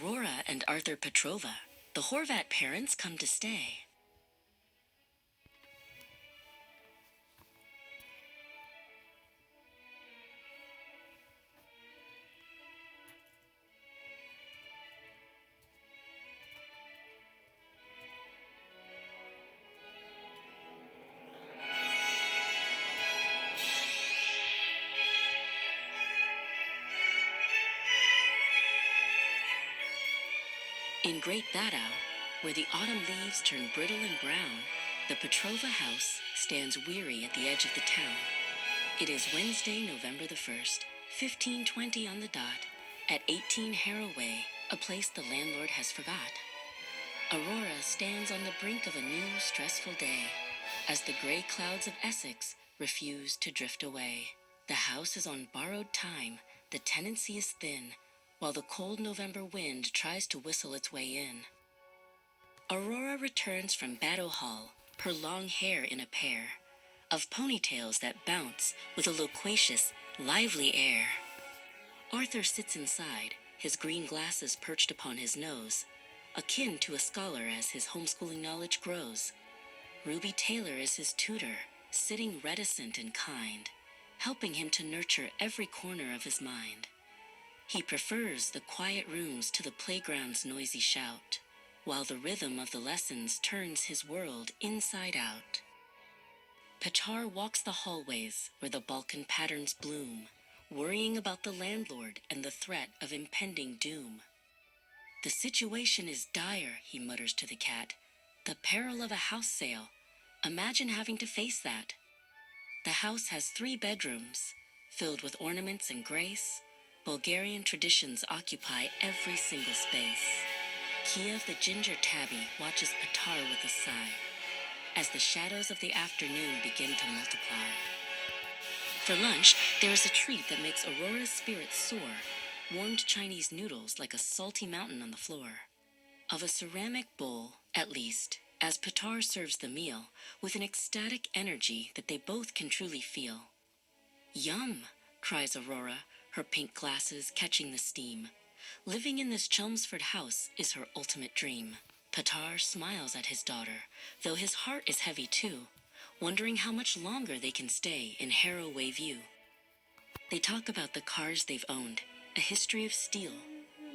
Aurora and Arthur Petrova, the Horvat parents come to stay. In Great Baddow, where the autumn leaves turn brittle and brown, the Petrova house stands weary at the edge of the town. It is Wednesday, November the 1st, 1520 on the dot, at 18 Harrow Way, a place the landlord has forgot. Aurora stands on the brink of a new, stressful day, as the gray clouds of Essex refuse to drift away. The house is on borrowed time, the tenancy is thin, while the cold November wind tries to whistle its way in. Aurora returns from Baddow Hall, her long hair in a pair of ponytails that bounce with a loquacious, lively air. Arthur sits inside, his green glasses perched upon his nose, akin to a scholar as his homeschooling knowledge grows. Ruby Taylor is his tutor, sitting reticent and kind, helping him to nurture every corner of his mind. He prefers the quiet rooms to the playground's noisy shout, while the rhythm of the lessons turns his world inside out. Petar walks the hallways where the Balkan patterns bloom, worrying about the landlord and the threat of impending doom. The situation is dire, he mutters to the cat. The peril of a house sale. Imagine having to face that. The house has 3 bedrooms, filled with ornaments and grace. Bulgarian traditions occupy every single space. Kiev the ginger tabby watches Petar with a sigh, as the shadows of the afternoon begin to multiply. For lunch, there is a treat that makes Aurora's spirits soar, warmed Chinese noodles like a salty mountain on the floor. Of a ceramic bowl, at least, as Petar serves the meal, with an ecstatic energy that they both can truly feel. Yum, cries Aurora, her pink glasses catching the steam. Living in this Chelmsford house is her ultimate dream. Petar smiles at his daughter, though his heart is heavy too, wondering how much longer they can stay in Harrow Way View. They talk about the cars they've owned, a history of steel.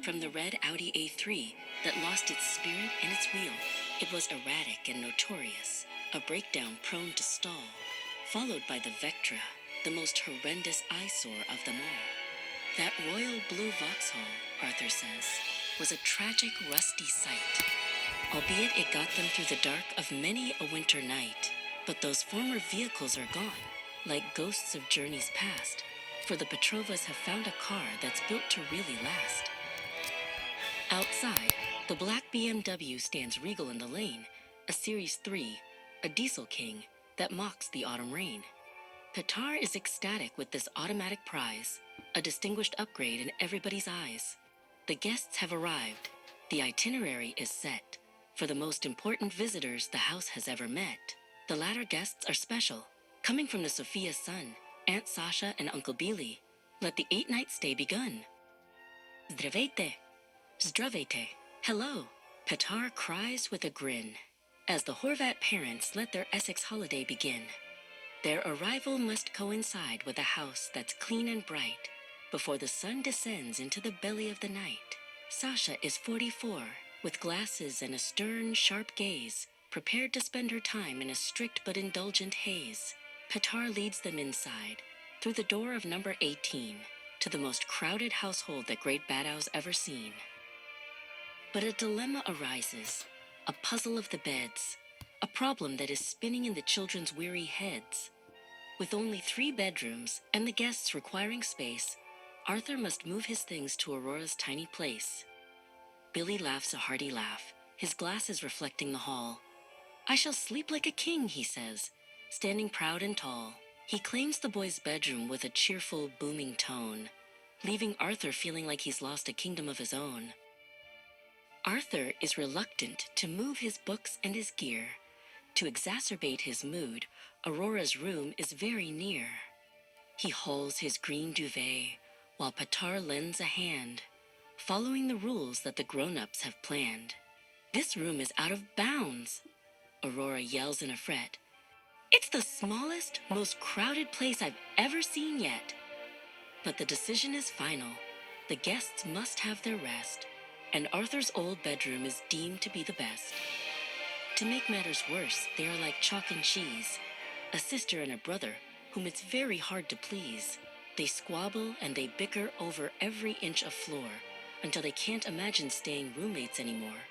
From the red Audi A3 that lost its spirit and its wheel, it was erratic and notorious, a breakdown prone to stall, followed by the Vectra, the most horrendous eyesore of them all. That royal blue Vauxhall, Arthur says, was a tragic, rusty sight, albeit it got them through the dark of many a winter night. But those former vehicles are gone, like ghosts of journeys past, for the Petrovas have found a car that's built to really last. Outside, the black BMW stands regal in the lane, a Series 3, a diesel king that mocks the autumn rain. Petar is ecstatic with this automatic prize, a distinguished upgrade in everybody's eyes. The guests have arrived. The itinerary is set for the most important visitors the house has ever met. The latter guests are special, coming from the Sophia's son, Aunt Sasha and Uncle Billy. Let the 8-night stay begun. Zdravejte. Zdravejte. Hello. Petar cries with a grin, as the Horvat parents let their Essex holiday begin. Their arrival must coincide with a house that's clean and bright, before the sun descends into the belly of the night. Sasha is 44, with glasses and a stern, sharp gaze, prepared to spend her time in a strict but indulgent haze. Petar leads them inside, through the door of number 18, to the most crowded household that Great Baddow's ever seen. But a dilemma arises, a puzzle of the beds, a problem that is spinning in the children's weary heads. With only 3 bedrooms and the guests requiring space, Arthur must move his things to Aurora's tiny place. Billy laughs a hearty laugh, his glasses reflecting the hall. I shall sleep like a king, he says, standing proud and tall. He claims the boy's bedroom with a cheerful, booming tone, leaving Arthur feeling like he's lost a kingdom of his own. Arthur is reluctant to move his books and his gear. To exacerbate his mood, Aurora's room is very near. He hauls his green duvet, while Petar lends a hand, following the rules that the grown-ups have planned. This room is out of bounds, Aurora yells in a fret. It's the smallest, most crowded place I've ever seen yet. But the decision is final. The guests must have their rest, and Arthur's old bedroom is deemed to be the best. To make matters worse, they are like chalk and cheese, a sister and a brother whom it's very hard to please. They squabble and they bicker over every inch of floor until they can't imagine staying roommates anymore.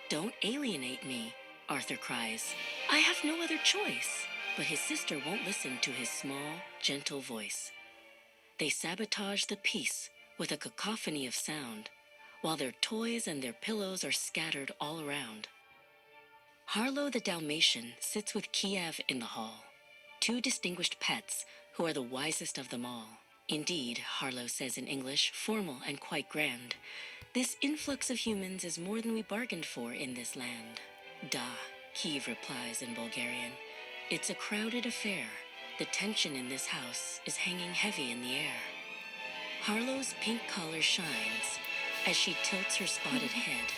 Don't alienate me, Arthur cries. I have no other choice. But his sister won't listen to his small, gentle voice. They sabotage the peace with a cacophony of sound, while their toys and their pillows are scattered all around. Harlow the Dalmatian sits with Kiev in the hall, two distinguished pets who are the wisest of them all. Indeed, Harlow says in English, formal and quite grand, this influx of humans is more than we bargained for in this land. Da, Kiev replies in Bulgarian. It's a crowded affair. The tension in this house is hanging heavy in the air. Harlow's pink collar shines as she tilts her spotted head,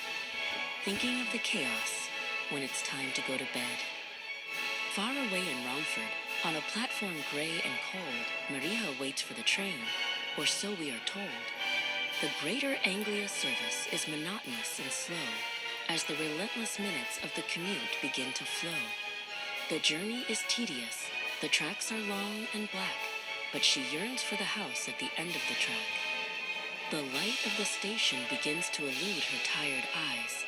thinking of the chaos when it's time to go to bed. Far away in Romford, on a platform gray and cold, Maria waits for the train, or so we are told. The Greater Anglia service is monotonous and slow as the relentless minutes of the commute begin to flow. The journey is tedious, the tracks are long and black, but she yearns for the house at the end of the track. The light of the station begins to elude her tired eyes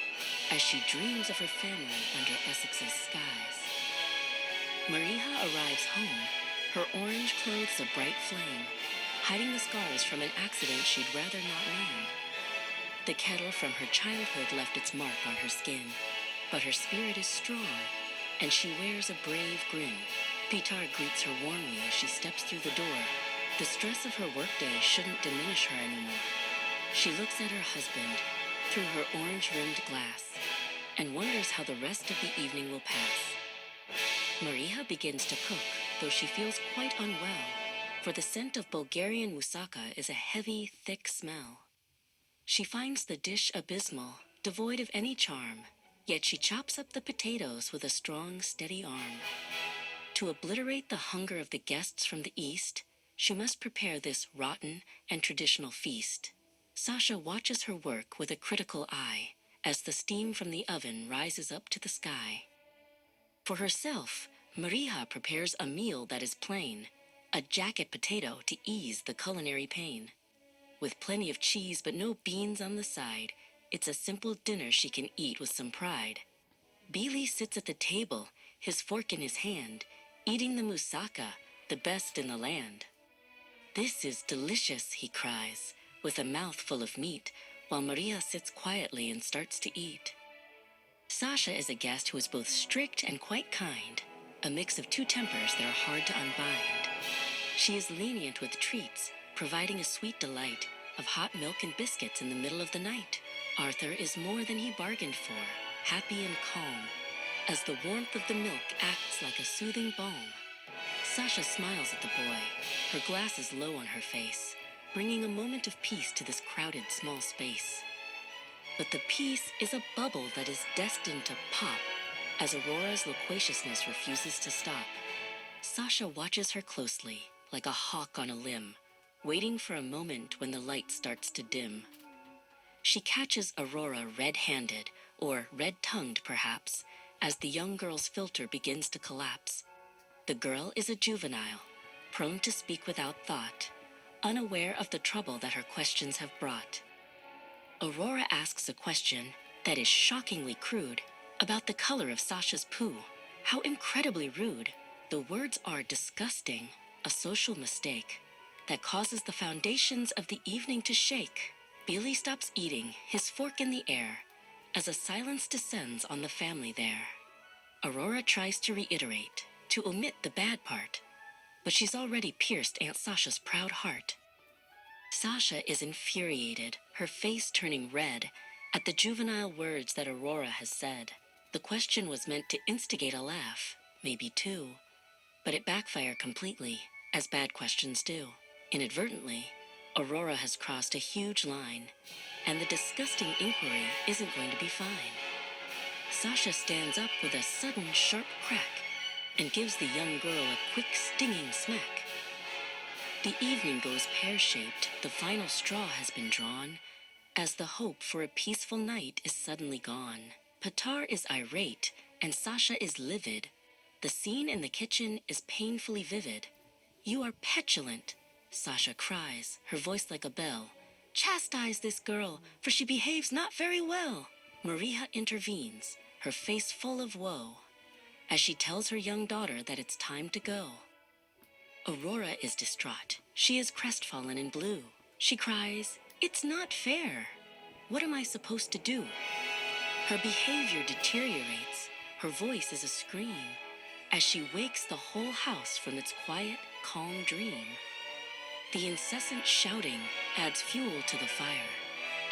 as she dreams of her family under Essex's skies. Maria arrives home, her orange clothes a bright flame, hiding the scars from an accident she'd rather not name. The kettle from her childhood left its mark on her skin, but her spirit is strong, and she wears a brave grin. Pitar greets her warmly as she steps through the door. The stress of her workday shouldn't diminish her anymore. She looks at her husband through her orange-rimmed glass and wonders how the rest of the evening will pass. Maria begins to cook, though she feels quite unwell, for the scent of Bulgarian moussaka is a heavy, thick smell. She finds the dish abysmal, devoid of any charm, yet she chops up the potatoes with a strong, steady arm. To obliterate the hunger of the guests from the east, she must prepare this rotten and traditional feast. Sasha watches her work with a critical eye as the steam from the oven rises up to the sky. For herself, Maria prepares a meal that is plain, a jacket potato to ease the culinary pain. With plenty of cheese but no beans on the side, it's a simple dinner she can eat with some pride. Billy sits at the table, his fork in his hand, eating the moussaka, the best in the land. This is delicious, he cries, with a mouthful of meat, while Maria sits quietly and starts to eat. Sasha is a guest who is both strict and quite kind, a mix of two tempers that are hard to unbind. She is lenient with treats, providing a sweet delight of hot milk and biscuits in the middle of the night. Arthur is more than he bargained for, happy and calm, as the warmth of the milk acts like a soothing balm. Sasha smiles at the boy, her glasses low on her face, bringing a moment of peace to this crowded small space. But the peace is a bubble that is destined to pop as Aurora's loquaciousness refuses to stop. Sasha watches her closely, like a hawk on a limb, waiting for a moment when the light starts to dim. She catches Aurora red-handed, or red-tongued perhaps, as the young girl's filter begins to collapse. The girl is a juvenile, prone to speak without thought, unaware of the trouble that her questions have brought. Aurora asks a question that is shockingly crude about the color of Sasha's poo. How incredibly rude. The words are disgusting, a social mistake that causes the foundations of the evening to shake. Billy stops eating, his fork in the air, as a silence descends on the family there. Aurora tries to reiterate, to omit the bad part, but she's already pierced Aunt Sasha's proud heart. Sasha is infuriated, her face turning red at the juvenile words that Aurora has said. The question was meant to instigate a laugh, maybe two, but it backfired completely, as bad questions do. Inadvertently, Aurora has crossed a huge line and the disgusting inquiry isn't going to be fine. Sasha stands up with a sudden sharp crack and gives the young girl a quick stinging smack. The evening goes pear-shaped, the final straw has been drawn, as the hope for a peaceful night is suddenly gone. Petar is irate, and Sasha is livid. The scene in the kitchen is painfully vivid. "You are petulant," Sasha cries, her voice like a bell. "Chastise this girl, for she behaves not very well." Maria intervenes, her face full of woe, as she tells her young daughter that it's time to go. Aurora is distraught. She is crestfallen in blue. She cries, "It's not fair. What am I supposed to do?" Her behavior deteriorates. Her voice is a scream, as she wakes the whole house from its quiet, calm dream. The incessant shouting adds fuel to the fire,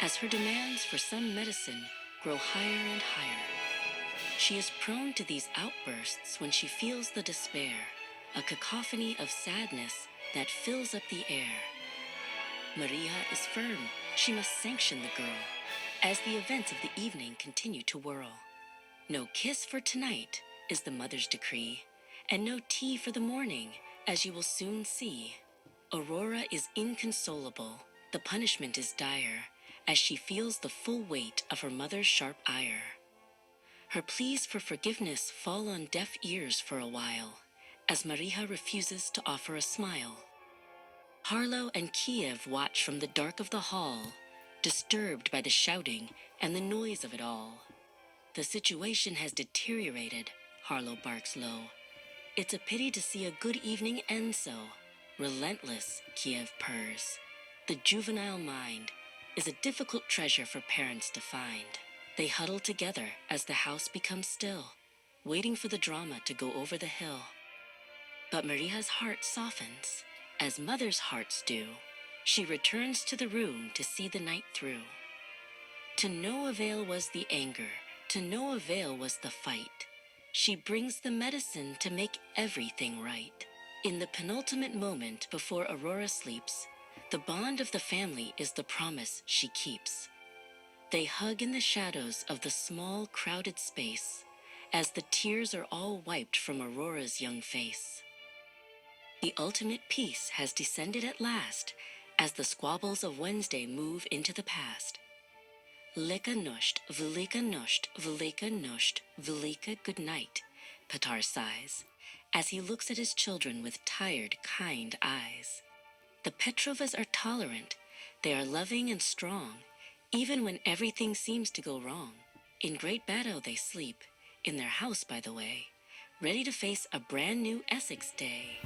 as her demands for some medicine grow higher and higher. She is prone to these outbursts when she feels the despair, a cacophony of sadness that fills up the air. Maria is firm. She must sanction the girl, as the events of the evening continue to whirl. "No kiss for tonight," is the mother's decree, and no tea for the morning, as you will soon see. Aurora is inconsolable. The punishment is dire, as she feels the full weight of her mother's sharp ire. Her pleas for forgiveness fall on deaf ears for a while, as Maria refuses to offer a smile. Harlow and Kiev watch from the dark of the hall, disturbed by the shouting and the noise of it all. "The situation has deteriorated," Harlow barks low. "It's a pity to see a good evening end so." "Relentless," Kiev purrs. The juvenile mind is a difficult treasure for parents to find. They huddle together as the house becomes still, waiting for the drama to go over the hill. But Maria's heart softens, as mothers' hearts do. She returns to the room to see the night through. To no avail was the anger, to no avail was the fight. She brings the medicine to make everything right. In the penultimate moment before Aurora sleeps, the bond of the family is the promise she keeps. They hug in the shadows of the small, crowded space, as the tears are all wiped from Aurora's young face. The ultimate peace has descended at last, as the squabbles of Wednesday move into the past. "Lika nosht, velika nosht, velika nosht, velika good night," Petar sighs, as he looks at his children with tired, kind eyes. The Petrovas are tolerant. They are loving and strong, even when everything seems to go wrong. In Great Battle they sleep, in their house, by the way, ready to face a brand new Essex day.